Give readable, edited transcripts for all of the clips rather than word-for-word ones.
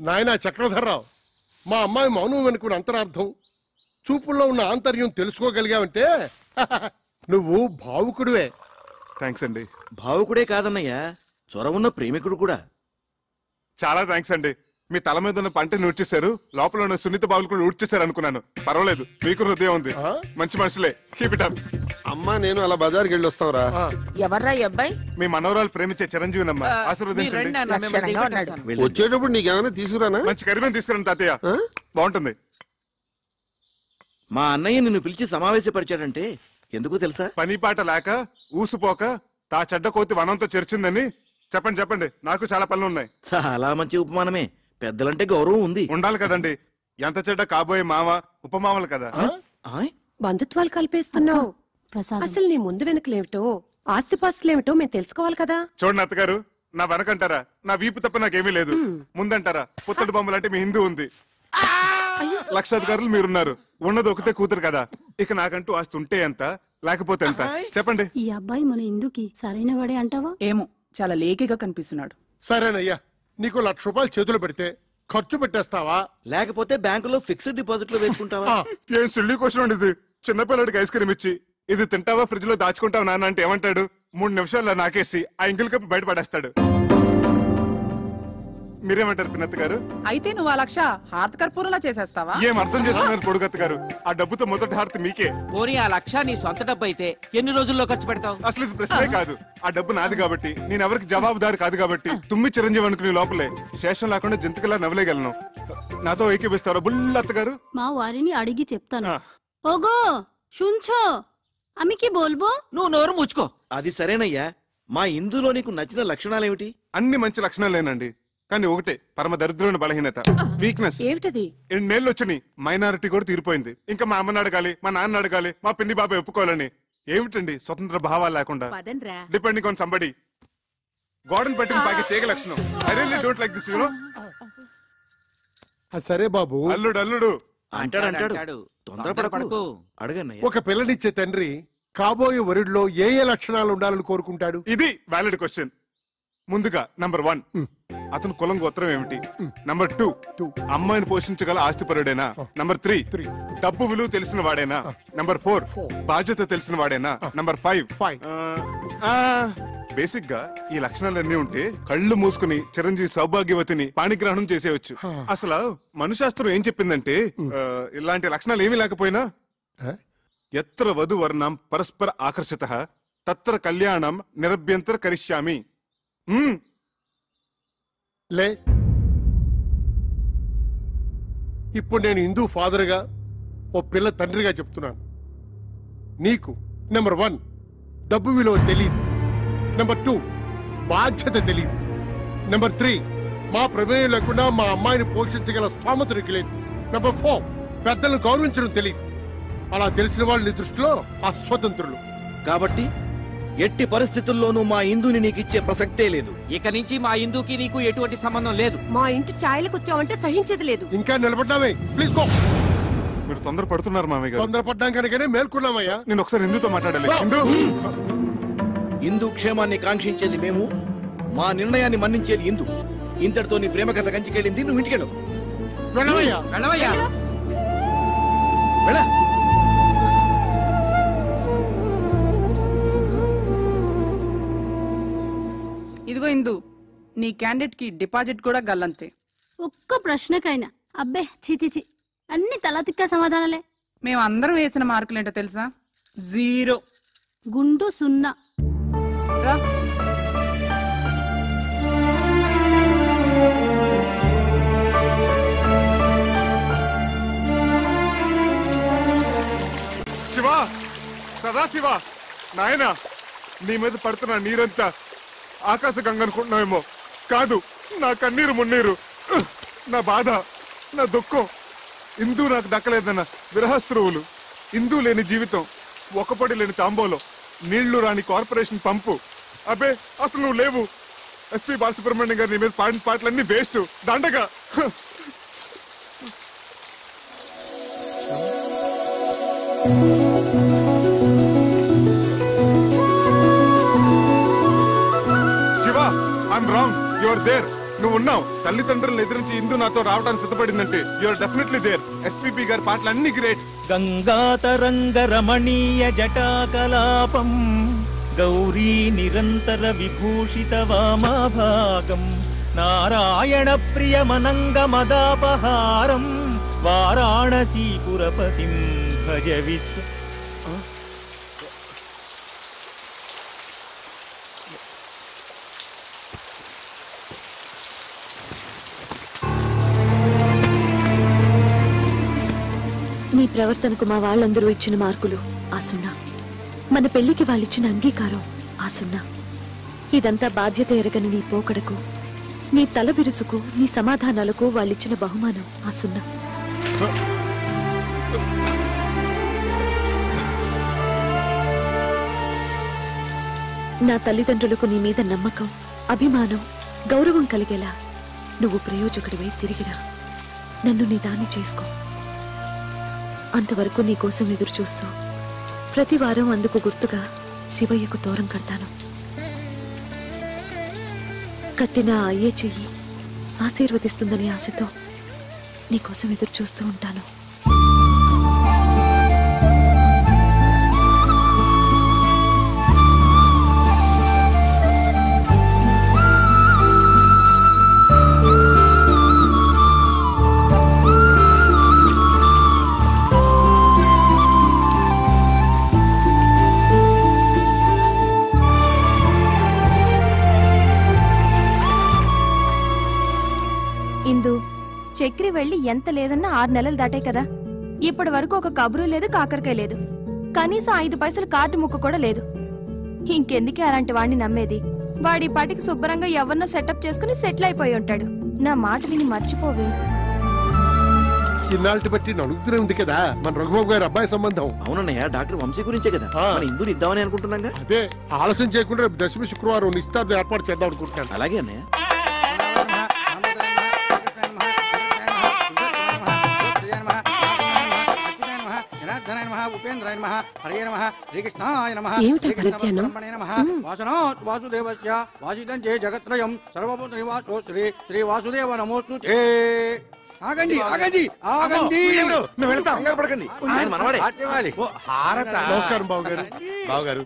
నాయనా చక్రధర్రావు, మా అమ్మాయి మౌనం అనుకున్న అంతరార్థం, చూపుల్లో ఉన్న ఆంతర్యం తెలుసుకోగలిగావంటే నువ్వు భావుకుడివే. థ్యాంక్స్ అండి. భావుకుడే కాదన్నయ్యా, చొరవున్న ప్రేమికుడు కూడా. చాలా థ్యాంక్స్ అండి. మీ తల మీద ఉన్న పంటని ఊడ్చేశారు, లోపల ఉన్న సున్నిత బావులు కూడా ఊడ్చేశారు అనుకున్నాను. పర్వాలేదు, మీకు హృదయం ఉంది, మంచి మనుషులే. Keep it up. అమ్మా నేను అలా బజార్కి వెళ్ళి వస్తావురా. ఎవర్రా ఈ అబ్బాయి? మీ మనవరాలు ప్రేమించే చిరంజీవినమ్మా, ఆశీర్వదించండి. వచ్చేటప్పుడు నీకేమైనా తీసుకురానా? మంచి కరిమేం తీసుకురండి తాతయ్య, బాగుంటుంది. మా అన్నయ్య నిన్ను పిలిచి సమావేశపరిచాడంటే ఎందుకో తెలుసా? పని పాట లేక ఊసుపోక తా చెడ్డ కోతి వనంతో చెరిచిందని చెప్పండి. చెప్పండి, నాకు చాలా పనులు ఉన్నాయి. చాలా మంచి ఉపమానమే. పెద్దలంటే గౌరవం ఉంది, ఉండాలి కదండి. ఎంత చెడ్డ కాబోయే మామ ఉపమామలు కదా. బంధుత్వాలు కలిపేస్తున్నావు. అసలు నీ ముందు వెనకలేమిటో, ఆస్తిపాస్తులేమిటో మేము తెలుసుకోవాలి కదా. చూడండి అత్తగారు, నా వెనకంటారా నా వీపు తప్ప నాకేమీ లేదు, ముందంటారా పుత్తడి బొమ్మలంటే మీ హిందూ ఉంది, లక్షాధికారులు మీరున్నారు, ఉన్నది ఒకతే కూతురు కదా. ఇక నాకంటూ ఆస్తి ఉంటే ఎంత, లేకపోతే ఎంత చెప్పండి. ఈ అబ్బాయి మన ఇందుకి సరైన వాడే అంటావా? ఏమో, చాలా లేకిగా కనిపిస్తున్నాడు. సరేనయ్యా, నీకు 1,00,000 రూపాయలు చేతులు పెడితే ఖర్చు పెట్టేస్తావా, లేకపోతే బ్యాంకులో ఫిక్స్డ్ డిపాజిట్ లో వేసుకుంటావా? ఏం సిల్లీ క్వశ్చన్ అండి ఇది. చిన్నపిల్లడికి ఐస్ క్రీమ్ ఇచ్చి ఇది తింటావా ఫ్రిడ్జ్ లో దాచుకుంటావా నాన్న అంటే ఏమంటాడు? 3 నిమిషాల్లో నాకేసి ఆ ఇంగిల్ కప్పు బయట పడేస్తాడు. మీరేమంటారు పిన్నత్త గారు? అయితే నువ్వు ఆ 1,00,000 హారతి కర్పూరంలా చేసేస్తావా? ఏం అర్థం చేసుకున్నారు పొడుగత్త గారు? ఆ డబ్బుతో మొదటి హారతి మీకే. పోనీ ఆ 1,00,000 నీ సొంత డబ్బు అయితే ఎన్ని రోజుల్లో ఖర్చు పెడతావు? అసలు ఇది ప్రశ్నే కాదు. ఆ డబ్బు నాది కాబట్టి, నేను ఎవరికి జవాబుదారు కాదు కాబట్టి, తుమ్మి చిరంజీవి అనుకునే లోపలే శేషం లేకుండా జంతుకలా నవ్వలేగలను. నాతో ఏకీపిస్తారా బుల్లత్త గారు? మా వారిని అడిగి చెప్తాను. ఓగో শুনছো, আমি কি বলবো? నువ్వు నోరు ముచ్చుకో. అది సరేనయ్యా, మా ఇందులో నీకు నచ్చిన లక్షణాలేమిటి? అన్ని మంచి లక్షణాలేనండి, కానీ ఒకటే పరమ దరిద్రమైన బలహీనత, వీక్నెస్. ఏమిటది? 2 నెలలు వచ్చినాయి, మైనారిటీ కూడా తీరిపోయింది. ఇంకా మా అమ్మని అడగాలి, మా నాన్న అడగాలి, మా పిన్ని బాబాయ్ ఒప్పుకోవాలని. ఏమిటండి స్వతంత్ర భావాలు లేకుండా, డిపెండింగ్ ఆన్ సంబడి. గోడను పట్టిన పాకి తీగ లక్షణం. I really don't like this, you know. సరే బాబు, అల్లుడు అంటాడు. తొందరపడకు, అడగన్నయ్య. ఒక పిల్లనిచ్చే తండ్రి కాబోయే వరుడిలో ఏ ఏ లక్షణాలు ఉండాలని కోరుకుంటాడు? ఇది వ్యాలిడ్ క్వశ్చన్. ముందుగా నంబర్ 1, అతను కులం గోత్రం ఏమిటి? నంబర్ 2, అమ్మాయిని పోషించగల ఆస్తిపరుడేనా? నంబర్ 3, డబ్బు విలువ తెలిసిన వాడేనా? నంబర్ 4, బాధ్యత తెలిసిన వాడేనా? నంబర్ 5, బేసిక్ గా ఈ లక్షణాలన్నీ ఉంటే కళ్ళు మూసుకుని చిరంజీవి సౌభాగ్యవతిని పాణిగ్రహణం చేసేయచ్చు. అసలు మనుశాస్త్రం ఏం చెప్పిందంటే, ఇలాంటి లక్షణాలు ఏమీ లేకపోయినా ఎత్ర వధు వర్ణం పరస్పర ఆకర్షితః తత్ర కళ్యాణం నిరభ్యంతర కరిష్యామి. లే, ఇప్పుడు నేను హిందూ ఫాదర్గా, ఓ పిల్ల తండ్రిగా చెప్తున్నాను. నీకు నెంబర్ 1 డబ్బు విలువ తెలియదు. నెంబర్ 2 బాధ్యత తెలియదు. నెంబర్ 3 మా ప్రమేయం లేకుండా మా అమ్మాయిని పోషించగల స్థోమత నీకు లేదు. నెంబర్ 4 పెద్దలను గౌరవించడం తెలియదు. అలా తెలిసిన వాళ్ళు నీ దృష్టిలో అస్వతంత్రులు. కాబట్టి ఎట్టి పరిస్థితుల్లోనూ మా ఇందుని నీకిచ్చే ప్రసక్తే లేదు. ఇక నుంచి మా ఇందుకి నీకు ఎటువంటి సంబంధం లేదు. మా ఇంటి ఛాయలకు వచ్చావంటే సహించేది లేదు. ఇంకా నిలబడ్డామే, ప్లీజ్ గో. మీరు తొందర పడుతున్నారు మామయ్య గారు. తొందరపడ్డాం కనుకనే మేల్కొన్నామయ్యా. నేను ఒకసారి హిందూతో మాట్లాడాలి. హిందూ క్షేమాన్ని కాంక్షించేది మేము, మా నిర్ణయాన్ని మన్నించేది హిందూ. ఇంతటితో నీ ప్రేమ కథ కంచికెళ్ళింది, నువ్వు ఇంటికెళ్ళు. వెళ్ళవయ్యా, వెళ్ళవయ్యా. వెళ్ళ. ఇదిగో ఇందు, నీ క్యాండిడేట్ కి డిపాజిట్ కూడా గల్లంతే. ఒక్క ప్రశ్నకైనా అబ్బే చిచి అన్ని తలతిక్క సమాధానాలే. మేమందరం వేసిన మార్కులేంటో తెలుసా? 0. గుండు 0. రా. శివా, సదాశివ, నాయనా, నీ మీద పడుతున్న నీరంతా ఆకాశ గంగ అనుకుంటున్నావేమో. కాదు, నా కన్నీరు మున్నీరు, నా బాధ, నా దుఃఖం. ఇందూ నాకు దక్కలేదన్న విరహస్రువులు, ఇందూ లేని జీవితం, ఒకపడి లేని తాంబోలో, నీళ్లు రాని కార్పొరేషన్ పంపు. అబ్బే, అసలు నువ్వు లేవు. ఎస్పీ బాలసుబ్రహ్మణ్యం గారు నీ మీద పాడిన పాటలన్నీ వేస్ట్, దండగా. Shiva, I'm wrong, you are there. నువ్వు ఉన్నావు. తల్లిదండ్రులను ఎదిరించి ఇందు నాతో రావడానికి సిద్ధపడిందంటే యూఆర్ డెఫినెట్లీ దేర్. ఎస్పీపీ గారి పాటలు అన్ని గ్రేట్. గంగాతరంగ రమణీయ జటాకలాపం గౌరీ నిరంతర విభూషిత వామభాగం నారాయణ ప్రియమనంగ మదాపహారం వారాణసీపురపతిం భజ విశ్వ. నీ ప్రవర్తనకు మా వాళ్ళందరూ ఇచ్చిన మార్కులు ఆ సున్నా, మన పెళ్లికి వాళ్ళిచ్చిన అంగీకారం ఆ సున్నా. ఇదంతా బాధ్యత ఎరగని నీ పోకడకు, నీ తల బిరుసుకు, నీ సమాధానాలకు వాళ్ళిచ్చిన బహుమానం ఆ సున్నా. నా తల్లిదండ్రులకు నీ మీద నమ్మకం, అభిమానం, గౌరవం కలిగేలా నువ్వు ప్రయోజకుడివై తిరిగిరా. నన్ను నీ దాన్ని చేసుకో. అంతవరకు నీకోసం ఎదురు చూస్తూ ప్రతి వారం అందుకు గుర్తుగా శివయ్యకు తోరం కడతాను. కట్టిన అయ్యే చెయ్యి ఆశీర్వదిస్తుందని ఆశతో నీకోసం ఎదురు చూస్తూ ఉంటాను. చక్రి వెళ్లి ఎంత లేదన్నా 6 నెలలు దాటాయి కదా. ఇప్పటి వరకు ఒక కబురు లేదు, కాకరకాయ లేదు, కనీసం 5 పైసలు కార్డు ముక్క కూడా లేదు. ఇంకెందుకే అలాంటి వాడిని నమ్మేది? వాడి పాటికి శుభ్రంగా ఎవరినో సెటప్ చేసుకుని సెటిల్ అయిపోయి ఉంటాడు. నా మాట విని మర్చిపోవే. ఇన్నాళ్ళ బట్టి నడుగుతూనే ఉంది కదా మన రఘుబాబు గారి అబ్బాయి సంబంధం. అవునన్నయ్య, డాక్టర్ వంశీ గురించే కదా మన ఇందుని ఇద్దామని అనుకుంటున్నాగా. అదే ఆలస్యం చేయకుండా రేపు దశమి శుక్రవారం నిశ్చితార్థం ఏర్పాటు చేద్దాం అనుకుంటున్నాను. అలాగే అన్నయ్య. ఆగండి ఆగండి ఆగండి. నమస్కారం బాబు గారు. బావగారు,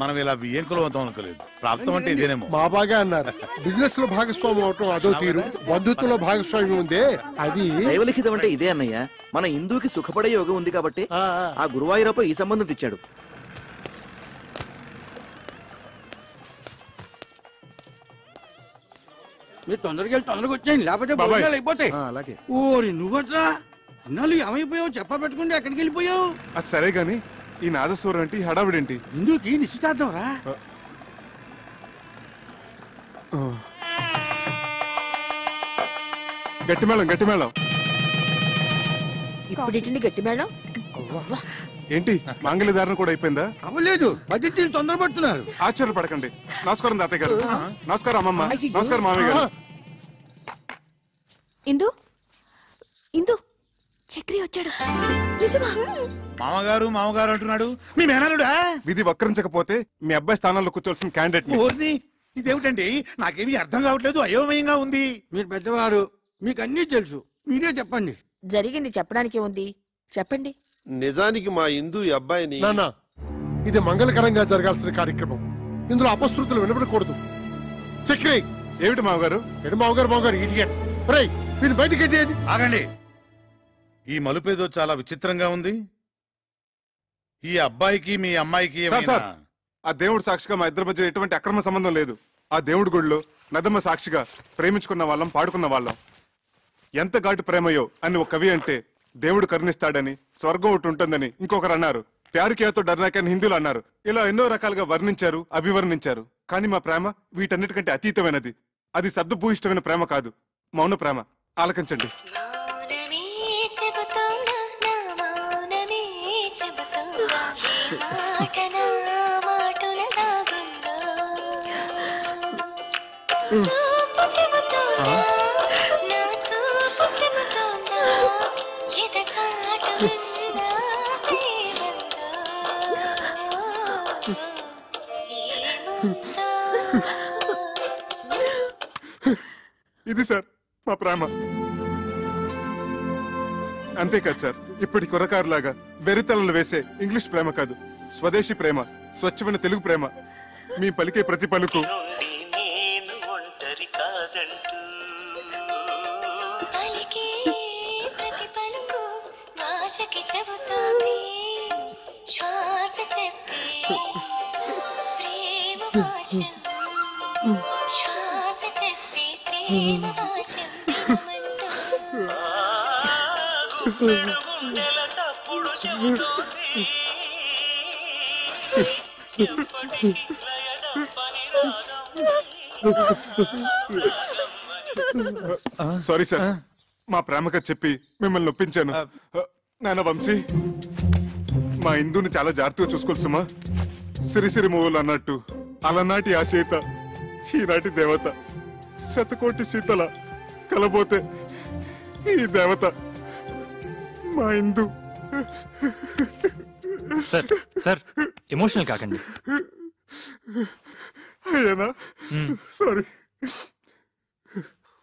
మనం ఇలా వియ్యంకులు అవుతాం అనుకోలేదు. ప్రాప్తం అంటే ఇదేనేమో. మా బాగా అన్నారు. బిజినెస్ లో భాగస్వామ్యం అవటం అదో తీరు, బంధుత్వంలో భాగస్వామ్యం ఉందే అది దైవలిఖితం అంటే ఇదే అన్నయ్య. మన హిందూకి సుఖపడే యోగం ఉంది కాబట్టి ఆ గురువాయూరప్ప ఈ సంబంధం తెచ్చాడు. మీరు తొందరగా వెళ్ళి తొందరగా వచ్చేయండి, లేకపోతే భోజనాలు అయిపోతాయి. అలాగే. ఓరి నువ్వట్రా ఇన్నాళ్ళు ఏమైపోయావు? చెప్ప పెట్టుకుంటే ఎక్కడికి వెళ్ళిపోయావు? అది సరే గాని ఈ నాదస్వరం ఏంటి, హడావిడేంటి? హిందూకి నిశ్చితార్థం రా. గట్టి మేళం, గట్టి మేళం. ఇప్పుడు గట్టి మేళం ఏంటి మాంగళ్యధారణ కూడా అయిపోయిందా? అవ్వలేదు, బడ్జెట్ తొందరపడుతున్నారు. ఆశ్చర్యపడకండి. నమస్కారం తాతయ్య గారు. నమస్కారం అమ్మమ్మ. నమస్కారం మామయ్య గారు. ఇందు ఇందు చక్రి వచ్చాడు. మామగారు మామగారు అంటున్నాడు. మీ మేనలుడా? విధి వక్రించకపోతే మీ అబ్బాయి స్థానంలో కూర్చోవలసిన క్యాండిడేట్. ఇదేమిటండి, నాకేమీ అర్థం కావట్లేదు, అయోమయంగా ఉంది. మీరు పెద్దవారు, మీకు అన్నీ తెలుసు, మీరే చెప్పండి. జరిగింది చెప్పడానికి ఉంది, చెప్పండి. నిజానికి మా ఇందు ఈ అబ్బాయిని నాన్న, ఇది మంగళకరంగా జరగాల్సిన కార్యక్రమం. ఇందులో అపశృతులు వినబడకూడదు. చక్రి ఏమిటి మామగారు? ఎడు మామగారు మామగారు ఇడియట్. మీరు బయటికి ఎట్టేయండి. ఆగండి. ఈ మలుపేదో చాలా విచిత్రంగా ఉంది. ఈ అబ్బాయికి మీ అమ్మాయికి ఆ దేవుడు సాక్షిగా మా ఇద్దరి మధ్య ఎటువంటి అక్రమ సంబంధం లేదు. ఆ దేవుడి గుడిలో నదమ్మ సాక్షిగా ప్రేమించుకున్న వాళ్ళం, పాడుకున్న వాళ్ళం. ఎంత ఘాటు ప్రేమయో అని ఒక కవి అంటే, దేవుడు కరుణిస్తాడని, స్వర్గం ఒకటి ఉంటుందని ఇంకొకరు అన్నారు. ప్యారుకేతో డర్నాకని హిందువులు అన్నారు. ఇలా ఎన్నో రకాలుగా వర్ణించారు, అభివర్ణించారు. కానీ మా ప్రేమ వీటన్నిటికంటే అతీతమైనది. అది శబ్దభూయిష్టమైన ప్రేమ కాదు, మౌన ప్రేమ. ఆలకించండి. ఇది సార్ మా ప్రేమ. అంతేకాదు సార్, ఇప్పటి కురకారులాగా వెరితలలు వేసే ఇంగ్లీష్ ప్రేమ కాదు, స్వదేశీ ప్రేమ, స్వచ్ఛమైన తెలుగు ప్రేమ. మీ పలికే ప్రతి పలుకు సారీ సార్, మా ప్రేమగా చెప్పి మిమ్మల్ని నొప్పించాను. నాన్న వంశీ, మా ఇందుని చాలా జాగ్రత్తగా చూసుకోవాలి సుమా. సిరిసిరి మూవలు అన్నట్టు అలనాటి ఆ సీత ఈనాటి దేవత, శతకోటి సీతల కలబోతే ఈ దేవత మా ఇందు. సార్ సార్ ఎమోషనల్ కాకండి. అయ్యానా సారీ.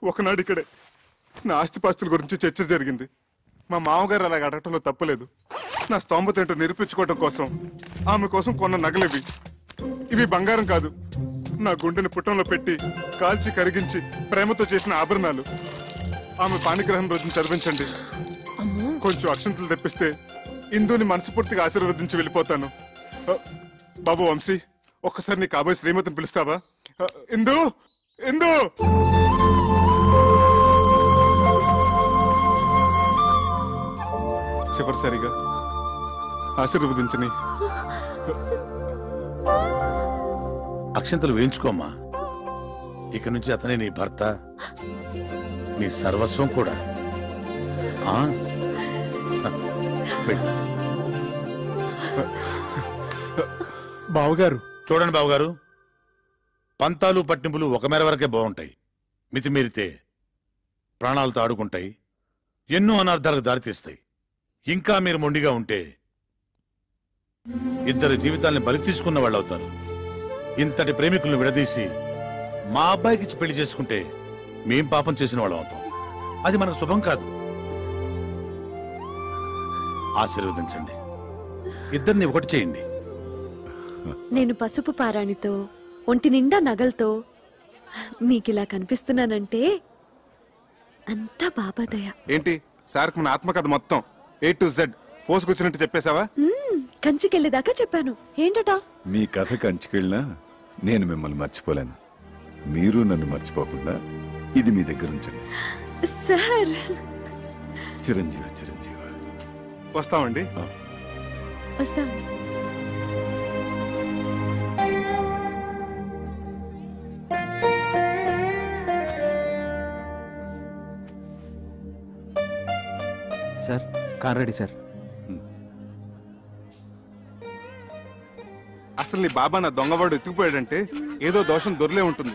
ఒకనాడు ఇక్కడే నా ఆస్తిపాస్తుల గురించి చర్చ జరిగింది. మా మామగారు అలాగ అడగటంలో తప్పలేదు. నా స్తోమత ఏంటో నిరూపించుకోవడం కోసం ఆమె కోసం కొన్న నగలివి. ఇవి బంగారం కాదు, నా గుండెని పుట్టంలో పెట్టి కాల్చి కరిగించి ప్రేమతో చేసిన ఆభరణాలు. ఆమె పాణిగ్రహం రోజున చదివించండి. కొంచెం అక్షంతలు తెప్పిస్తే ఇందుని మనస్ఫూర్తిగా ఆశీర్వదించి వెళ్ళిపోతాను. బాబు వంశీ, ఒక్కసారి నీ కాబోయే శ్రీమతిని పిలుస్తావా? ఇందు, ఇందు. చివరిసారిగా ఆశీర్వదించని. అక్షంతలు వేయించుకోమ్మా. ఇక నుంచి అతనే నీ భర్త, నీ సర్వస్వం కూడా. బావగారు చూడండి బావగారు, పంతాలు పట్టింపులు ఒక మేర వరకే బాగుంటాయి. మితిమీరితే ప్రాణాలతో ఆడుకుంటాయి, ఎన్నో అనర్థాలకు దారితీస్తాయి. ఇంకా మీరు మొండిగా ఉంటే ఇద్దరు జీవితాల్ని బలి తీసుకున్న వాళ్ళు అవుతారు. ఇంతటి ప్రేమికులను విడదీసి మా అబ్బాయికి పెళ్లి చేసుకుంటే మేం పాపం చేసిన వాళ్ళం అవుతాం. అది మనకు శుభం కాదు. ఆశీర్వదించండి, ఇద్దరిని ఒకటి చేయండి. నేను పసుపు పారాణితో ఒంటి నిండా నగలతో మీకిలా కనిపిస్తున్నానంటే అంతా బాబాదయ. ఏంటి సార్కి మన ఆత్మకథ మొత్తం A to Z పోసుకొచ్చినట్టు చెప్పేశావా? కంచికెళ్ళేదాకా చెప్పాను. ఏంటట? మీ కథ కంచికెళ్ళినా నేను మిమ్మల్ని మర్చిపోలేను. మీరు నన్ను మర్చిపోకుండా ఇది మీ దగ్గర ఉంచండి. సార్ చిరంజీవి, చిరంజీవి. వస్తామండి. వస్తామండి. Sir car ready sir. అసలు నీ బాబా నా దొంగవాడు ఎత్తుకుపోయాడంటే ఏదో దోషం దొరలే ఉంటుంది.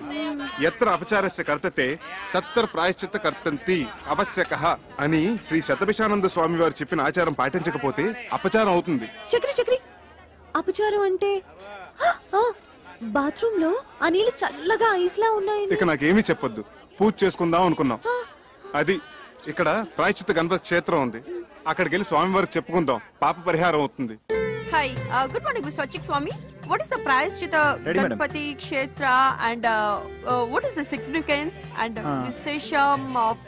ఎత్ర అపచారస్య కర్తతే తత్ర ప్రాయశ్చిత్త కర్తంతి అవశ్యకః అని శ్రీ శతభిషానంద స్వామి వారు చెప్పిన ఆచారం పాటించకపోతే అపచారం అవుతుంది. చక్రి చక్రి, అపచారం అంటే బాత్రూమ్ లో ఆ నీళ్ళు చల్లగా ఐస్లా ఉన్నాయి. ఇక నాకేమీ చెప్పొద్దు, పూజ చేసుకుందాం అనుకున్నాం. అది ఇక్కడ ప్రాయశ్చిత్త గణపతి క్షేత్రం ఉంది, అక్కడికి వెళ్ళి స్వామి వారికి చెప్పుకుందాం, పాప పరిహారం అవుతుంది. Hi, good morning, Mr. Achik Swami. What is the Prayashchitta Ganpati Kshetra and what is the significance and Vishesham of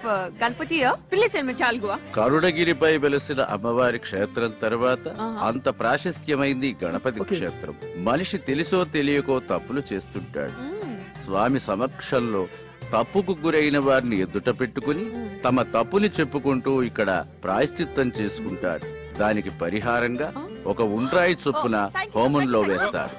Ganpati here? Please tell me, Chalgua. కరుణగిరిపై వెలసిన అమ్మవారి క్షేత్రం తర్వాత అంత ప్రాశస్త్యమైంది గణపతి క్షేత్రం. మనిషి తెలుసో తెలియకో తప్పులు చేస్తుంటాడు. స్వామి సమక్షంలో తప్పుకు గురైన వారిని ఎదుట పెట్టుకుని తమ తప్పుని చెప్పుకుంటూ ఇక్కడ ప్రాయశ్చిత్తం చేసుకుంటారు. దానికి పరిహారంగా ఒక ఉండ్రాయి చొప్పున హోమంలో వేస్తారు.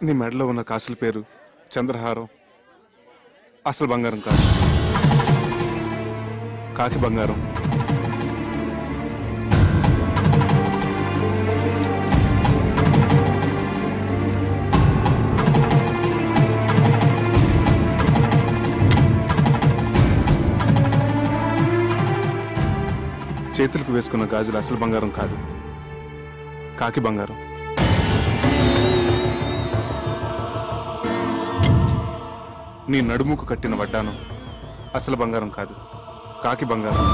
నీ మెడలో ఉన్న కాసుల పేరు చంద్రహారం. అసలు బంగారం కాదు, కాకి బంగారం. చేతులకు వేసుకున్న గాజులు అసలు బంగారం కాదు, కాకి బంగారం. నీ నడుముకు కట్టిన వడ్డానం అసలు బంగారం కాదు, కాకి బంగారం.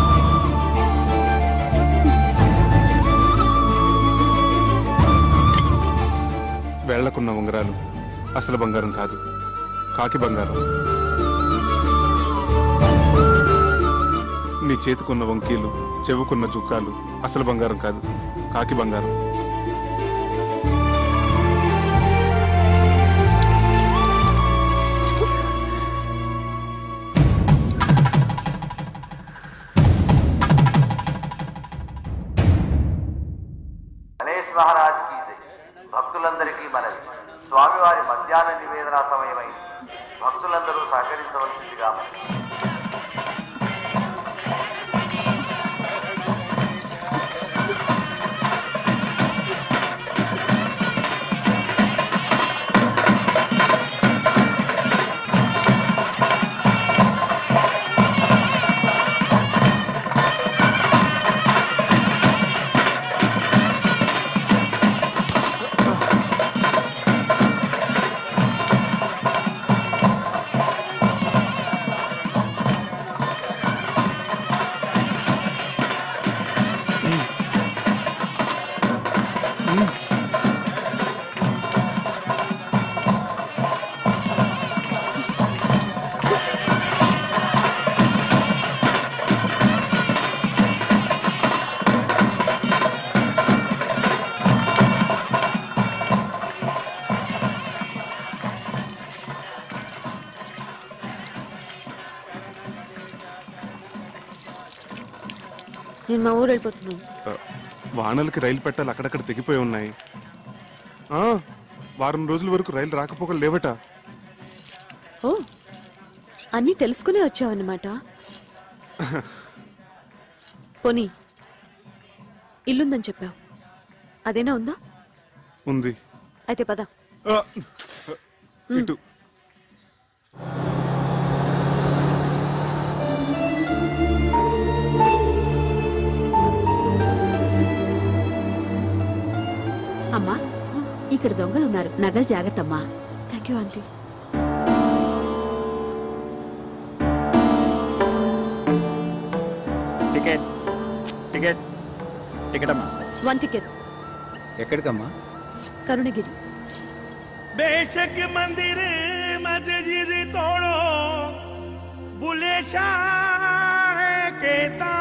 వేళ్లకున్న ఉంగరాలు అసలు బంగారం కాదు, కాకి బంగారం. నీ చేతికున్న వంకీలు, చెవుకున్న జుక్కాలు అసలు బంగారం కాదు, కాకి బంగారం. గణేష్ మహారాజ్ కి భక్తులందరికీ మనవి. స్వామివారి మధ్యాహ్న నివేదన సమయమైంది. భక్తులందరూ సహకరించవలసిందిగా మనవి. నేను మా ఊరు వెళ్ళిపోతున్నాను. వానలకి రైలు పెట్టాలి అక్కడక్కడ తెగిపోయి ఉన్నాయి. వారం రోజుల వరకు రైలు రాకపోకలు లేవట. ఓ, అన్నీ తెలుసుకునే వచ్చావన్నమాట. పోనీ ఇల్లుందని చెప్పావు, అదేనా ఉందా? ఉంది. అయితే పద. ఇటు అమ్మా, ఇక్కడ దొంగలున్నారు, నగలు జాగ్రత్త అమ్మా. Thank you aunty. Ticket ticket ticket అమ్మా. 1 టికెట్. ఎక్కడికమ్మా? కరుణగిరి. बेशक मंदिर मस्जिद तोड़ो, बुले शाह कहता,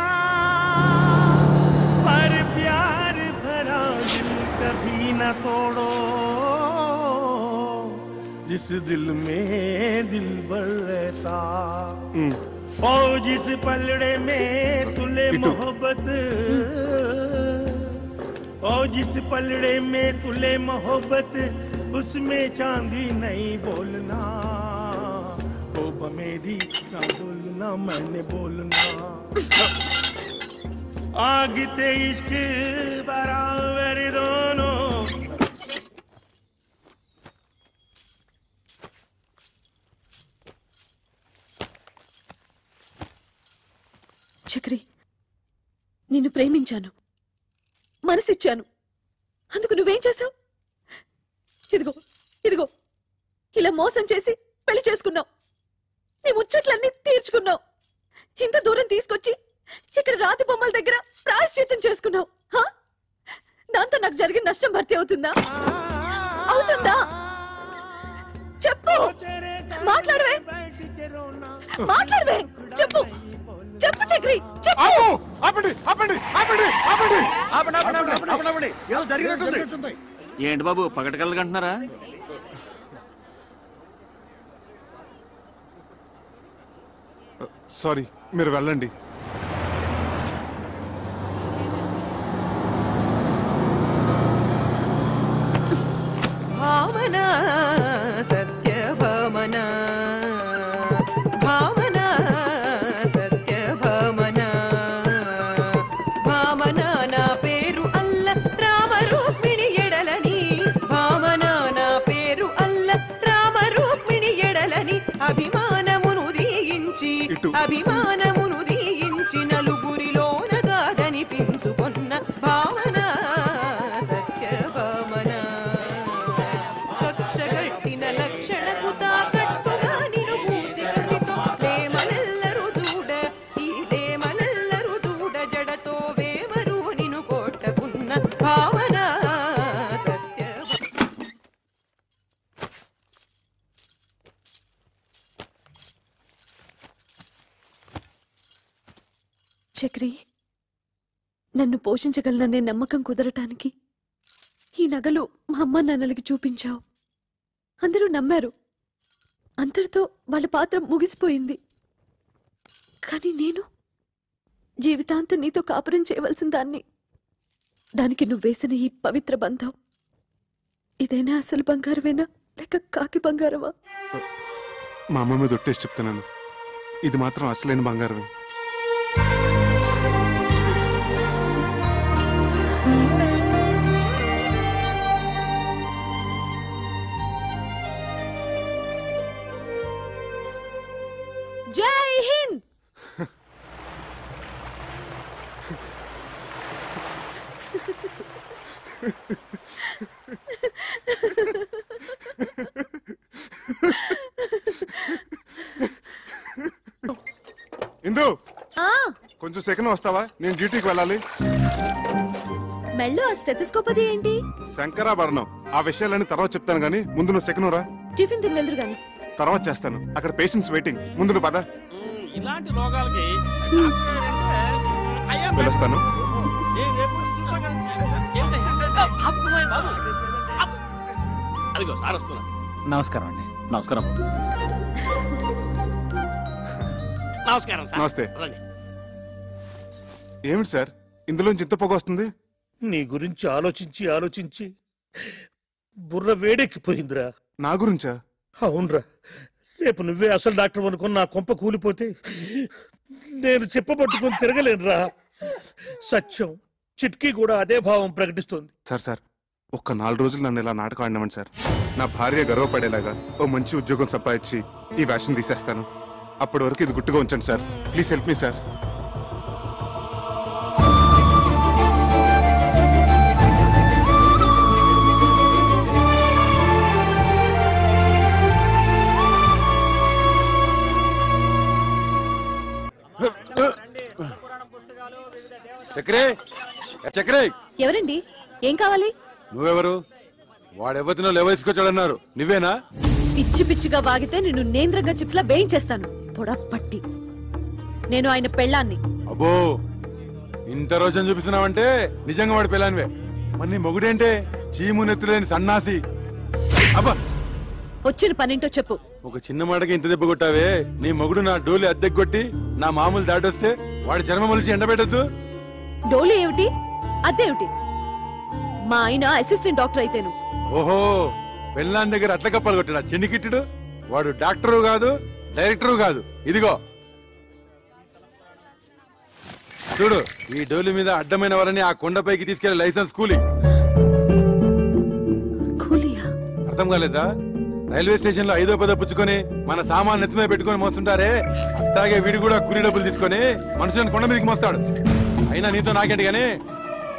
पर प्यार भरा दिल कभी न तोड़ो, जिस दिल में दिल भर रहता, और जिस पलड़े में तुले मोहब्बत, और जिस पलड़े में तुले मोहब्बत, उसमें चांदी नहीं बोलना, ओ मेरी ना बोलना, मैंने बोलना, आग ते इश्क बराबर दोनों. చక్రి, నిన్ను ప్రేమించాను, మనసిచ్చాను. అందుకు నువ్వేం చేశావు? ఇదిగో ఇదిగో ఇలా మోసం చేసి పెళ్లి చేసుకున్నావు. నీ ముచ్చట్లన్నీ తీర్చుకున్నావు. ఇంత దూరం తీసుకొచ్చి ఇక్కడ రాతి బొమ్మల దగ్గర ప్రాయశ్చిత్తం చేసుకున్నావు. దాంతో నాకు జరిగిన నష్టం భర్తీ అవుతుందా? అవుతుందా? చెప్పు, మాట్లాడవే, మాట్లాడవే, చెప్పు, చెప్పు చక్రి, చెప్పు. ఏదో జరిగినట్టుంది. ఏంటి బాబు పగటకల్లగంటున్నారా? సారీ, మీరు వెళ్ళండి. భావన సత్యభామన, భావన సత్యభామన, భామన నా పేరు అల్ల రామ రూక్మిణి ఎడలని, భామన నా పేరు అల్ల రామ రూక్మిణి ఎడలని, అభిమానమును దీయించి అభిమానమును దీయించి భావన సత్య. చక్రి, నన్ను పోషించగలననే నమ్మకం కుదరటానికి ఈ నగలు మా అమ్మ నాన్నలకి చూపించావు. అందరూ నమ్మారు. అంతటితో వాళ్ళ పాత్ర ముగిసిపోయింది. కానీ నేను జీవితాంతం నీతో కాపురం చేయవలసిన దాన్ని. దానికి నువ్వేసిన ఈ పవిత్ర బంధం ఇదైనా అసలు బంగారమేనా లేక కాకి బంగారమా? మా అమ్మ మీద ఒట్టేసి చెప్తున్నాను, ఇది మాత్రం అసలైన బంగారమే. జై హింద్. ఇందు, కొంచెం సెకండ్ వస్తావా? నేను డ్యూటీకి వెళ్ళాలి. మెల్లో ఆ స్టెథోస్కోప్ అది ఏంటి? శంకరాభరణం. ఆ విషయాలన్నీ తర్వాత చెప్తాను గానీ ముందు నువ్వు సెకండ్ రా. టిఫిన్ తిని వెళ్దురు గాని. తర్వాత చేస్తాను. అక్కడ పేషెంట్స్ వెయిటింగ్. ముందు నువ్వు పద. ఇలాంటి రోగాలకి వెళ్ళొస్తాను. అదిగో సార్ వస్తున్నా. నమస్కారం అండి. నమస్కారం. నమస్కారం సార్. నమస్తే. రండి. ఏమిటి సార్ ఇందులోంచి ఇంత పొగ వస్తుంది? నీ గురించి ఆలోచించి ఆలోచించి బుర్ర వేడెక్కిపోయిందిరా. నా గురించా? అవునరా. రేపు నువ్వే అసలు డాక్టర్ అనుకుని నా కొంప కూలిపోతే నేను చెప్పబట్టుకుని తిరగలేనురా. సత్యం చిట్కీ కూడా అదే భావం ప్రకటిస్తుంది. సార్ ఒక్క 4 రోజులు నన్ను ఇలా నాటకం ఆడినామండి సార్. నా భార్య గర్వపడేలాగా ఓ మంచి ఉద్యోగం సంపాదించి ఈ వేషం తీసేస్తాను. అప్పటి వరకు ఇది గుట్టుగా ఉంచండి sir. Please help me sir. చక్రే, చక్రే, ఎవరండి? ఏం కావాలి? నువ్వెవరు? వాడెవరినో లేవసుకొచ్చాడన్నారు, నువ్వేనా? పిచ్చి పిచ్చిగా వాగితే నిన్ను నేంద్రంగా చిప్స్లా వేయించేస్తాను. పొడపట్టి. నేను ఆయన పెళ్ళాన్ని. అబ్బో, ఇంత రోజు చూపిస్తున్నావంటే నిజంగా వాడి పెళ్ళానివే. మరి నీ మొగుడేంటే చీము నెత్తులేని సన్నాసి. అబ్బా, వచ్చిన పనింటో చెప్పు. ఒక చిన్న మాటకి ఇంత దెబ్బ కొట్టావే. నీ మొగుడు నా డోలి అద్దెకు కొట్టి నా మామూలు దాటొస్తే వాడి చర్మ మలిసి ఎండబెట్టద్దు. డోలు ఏమిటి, అదేమిటి? మా ఆయన అసిస్టెంట్ డాక్టర్ అయితేను. ఓహో, పెళ్ళాన్ దగ్గర అట్ల కప్పలు కొట్టాడు చెన్నికిట్టుడు. వాడు డాక్టరు కాదు, డైరెక్టరు కాదు. ఇదిగో చూడు, ఈ డోలి మీద అడ్డమైన వారిని ఆ కొండపైకి తీసుకెళ్లే లైసెన్స్ కూలీ. అర్థం కాలేదా? రైల్వే స్టేషన్ లో 5వ 10వ పుచ్చుకొని మన సామాన్ నెత్తిమే పెట్టుకుని మోస్తుంటారే, అట్లాగే వీడు కూడా కూలీ డబ్బులు తీసుకొని మనుషులను కొండ మీదకి మోస్తాడు. అయినా నీతో నాకేంటి గానీ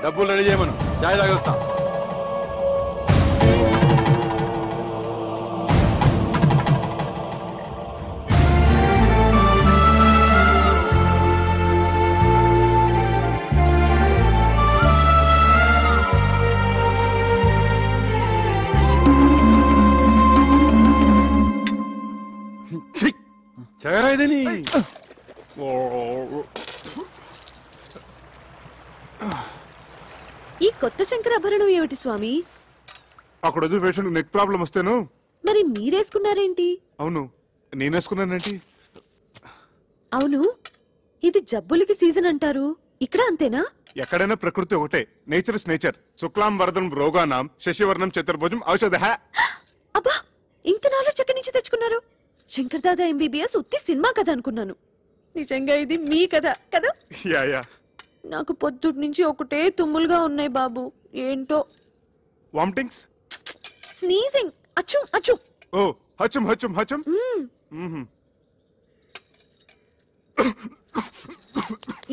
డబ్బులు రెడీ చేయమను, చాయ్ తాగొస్తా. చగరాయిదని ఈ కొత్త శంకరాభరణం ఏమిటి స్వామి? అక్కడ వద్దు పేషెంట్ నెక్ ప్రాబ్లం వస్తేను. మరి మీరేసుకున్నారేంటి? అవును, నేనేసుకున్నానండి. అవును, ఇది జబ్బులకి సీజన్ అంటారు, ఇక్కడ అంతేనా? ఎక్కడైనా ప్రకృతి ఒకటే. Nature is nature. శుక్లాం వరదం రోగానాం శశివర్ణం చతుర్భుజం ఔషధ. అబ్బా, ఇంత నాలెడ్జ్ ఎక్కడి నుంచి తెచ్చుకున్నారు? శంకర్ దాదా ఎంబీబీఎస్ ఉత్తి సినిమా కథ అనుకున్నాను. నిజంగా ఇది మీ కథ కదా? నాకు పొద్దుటి నుంచి ఒకటే తుమ్ములుగా ఉన్నాయి బాబు. ఏంటో వామిటింగ్స్, స్నీజింగ్, అచ్చు అచ్చు. ఓ హచం హచం హచం.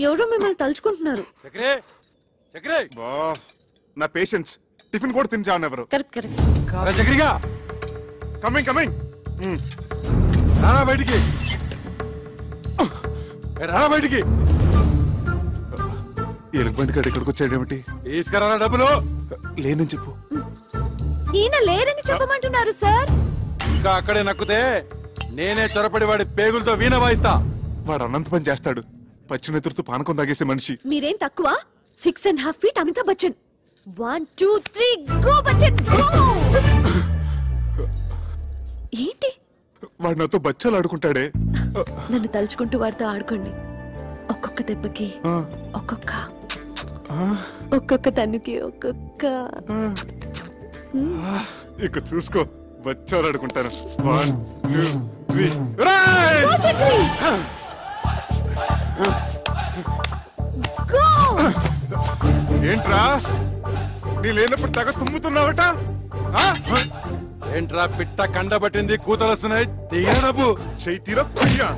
ఎవరో మిమ్మల్ని తలుచుకుంటున్నారు. నా పేషెంట్స్ టిఫిన్ కూడా తినిచాను ఎవరు. Correct correct. చక్రిగా కమింగ్ కమింగ్. రానా బయటికి, రానా బయటికి. ఎలుగుబంటి గడి ఇక్కడికి వచ్చాడేమిటి? తీసుకురా డబ్బులు. లేనని చెప్పు. ఈయన లేరని చెప్పమంటున్నారు సార్. ఇంకా అక్కడే నక్కుతే నేనే చొరపడి వాడి పేగులతో వీణ వాయిస్తా. వాడు అనంత పని చేస్తాడు. పచ్చినెతురుతో పానకం తాగేసే మనిషి. మీరేం తక్కువ? 6.5 feet Amitabh Bachchan. 1 2 3 go Bachchan go. ఏంటి? వాడు నాతో బచ్చాలు ఆడుకుంటాడే. నన్ను తలుచుకుంటూ వాడితో ఆడుకోండి. ఒక్కొక్క దెబ్బకి ఒక్కొక్క తన్నుకి ఒక్కొక్క. ఇక చూసుకో, బచ్చాలు ఆడుకుంటాను. 1 2 3 ఏంట్రా నీ లేనప్పుడు తెగ తుమ్ముతున్నావట? ఏంట్రా పిట్ట కండబట్టింది, కూతలు వస్తున్నాయి. తీరా డబ్బు. చెయ్యి తీరా కొయ్యా.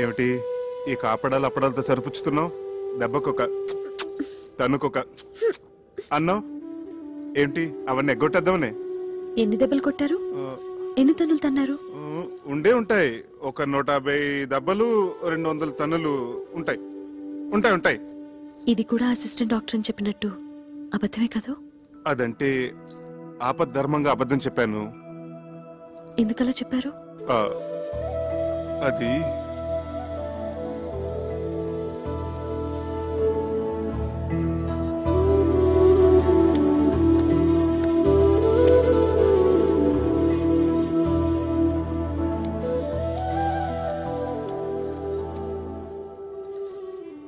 ఏమిటి ఈ కాపడాలు అప్పడాలతో సరిపుచ్చుతున్నావు? దెబ్బకొక తన్నుకొక అన్నావు ఏంటి? అవన్నీ ఎగ్గొట్టేద్దామనే. ఎన్ని దెబ్బలు కొట్టారు? ఎన్ని తన్నులు తన్నారు? ఉండే ఉంటాయి. ఒక 150 దెబ్బలు, 200 తన్నులు ఉంటాయి. ఉంటాయి ఉంటాయి. ఇది కూడా అసిస్టెంట్ డాక్టర్ అని చెప్పినట్టు అబద్ధమే కదా? అదంటే ఆపద్ధర్మంగా అబద్ధం చెప్పాను. ఎందుకలా చెప్పారు? అది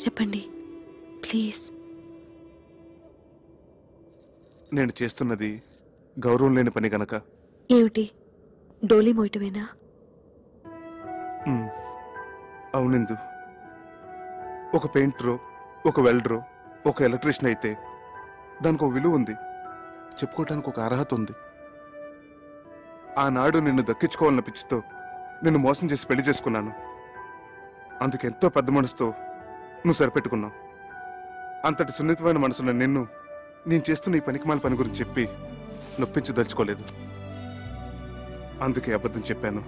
చెప్పండి ప్లీజ్. నేను చేస్తున్నది గౌరవం లేని పని గనక. ఏమిటి? డోలీ మోయటమేనా? అవునిందు. ఒక పెయింటరో, ఒక వెల్డరో, ఒక ఎలక్ట్రీషియన్ అయితే దానికి ఒక విలువ ఉంది, చెప్పుకోవడానికి ఒక అర్హత ఉంది. ఆనాడు నిన్ను దక్కించుకోవాలన్న పిచ్చితో నిన్ను మోసం చేసి పెళ్లి చేసుకున్నాను. అందుకెంతో పెద్ద మనసుతో నువ్వు సరిపెట్టుకున్నావు. అంతటి సున్నితమైన మనసున్న నిన్ను నేను చేస్తున్న ఈ పనికిమాల పని గురించి చెప్పి నొప్పించదలుచుకోలేదు. అందుకే అబద్ధం చెప్పాను.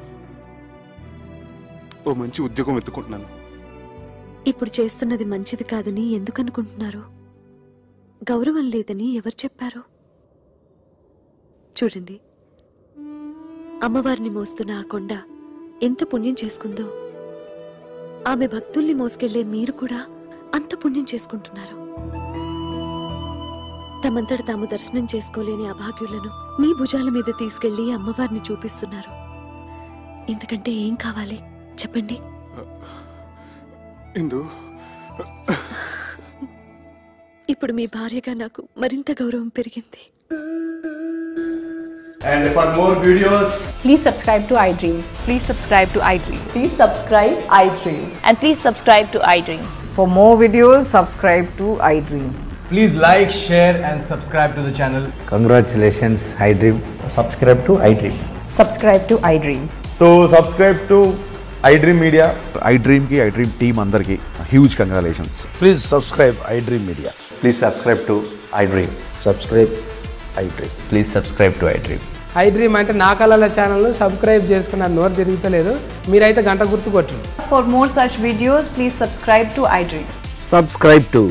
ఓ మంచి ఉద్యోగం వెతుకుంటున్నాను. ఇప్పుడు చేస్తున్నది మంచిది కాదని ఎందుకు అనుకుంటున్నారు? గౌరవం లేదని ఎవరు చెప్పారు? చూడండి, అమ్మవారిని మోస్తున్న ఆ కొండ ఎంత పుణ్యం చేసుకుందో ఆమె భక్తుల్ని మోసుకెళ్లే మీరు కూడా అంత పుణ్యం చేసుకుంటున్నారు. తమంతట తాము దర్శనం చేసుకోలేని అభాగ్యులను మీ భుజాల మీద తీసుకెళ్లి అమ్మవారిని చూపిస్తున్నారు. ఇంతకంటే ఏం కావాలి చెప్పండి? ఇప్పుడు మీ భార్యగా నాకు మరింత గౌరవం పెరిగింది. And for more videos, please subscribe to iDream. Please subscribe to iDream. Please subscribe iDream. And please subscribe to iDream. For more videos, subscribe to iDream. please like, share and subscribe to the channel. Congratulations, iDream. Subscribe to iDream. Subscribe to iDream. So subscribe to iDream Media. iDream ki iDream team andarki huge congratulations. Please subscribe iDream Media. Please subscribe to iDream. Subscribe iDream. Please subscribe to iDream. iDream అంటే నా కళల channel subscribe చేసుకున్న నోరు తిరుగుతలేదు, మీరైతే గంట గుర్తు కొట్టండి. For more such videos, please subscribe to iDream. Subscribe to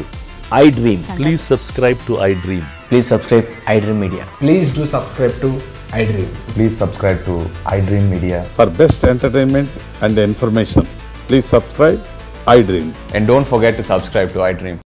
iDream. Please subscribe to iDream. Please subscribe iDream Media. Please do subscribe to iDream. Please subscribe to iDream Media. For best entertainment and information, please subscribe iDream. And don't forget to subscribe to iDream.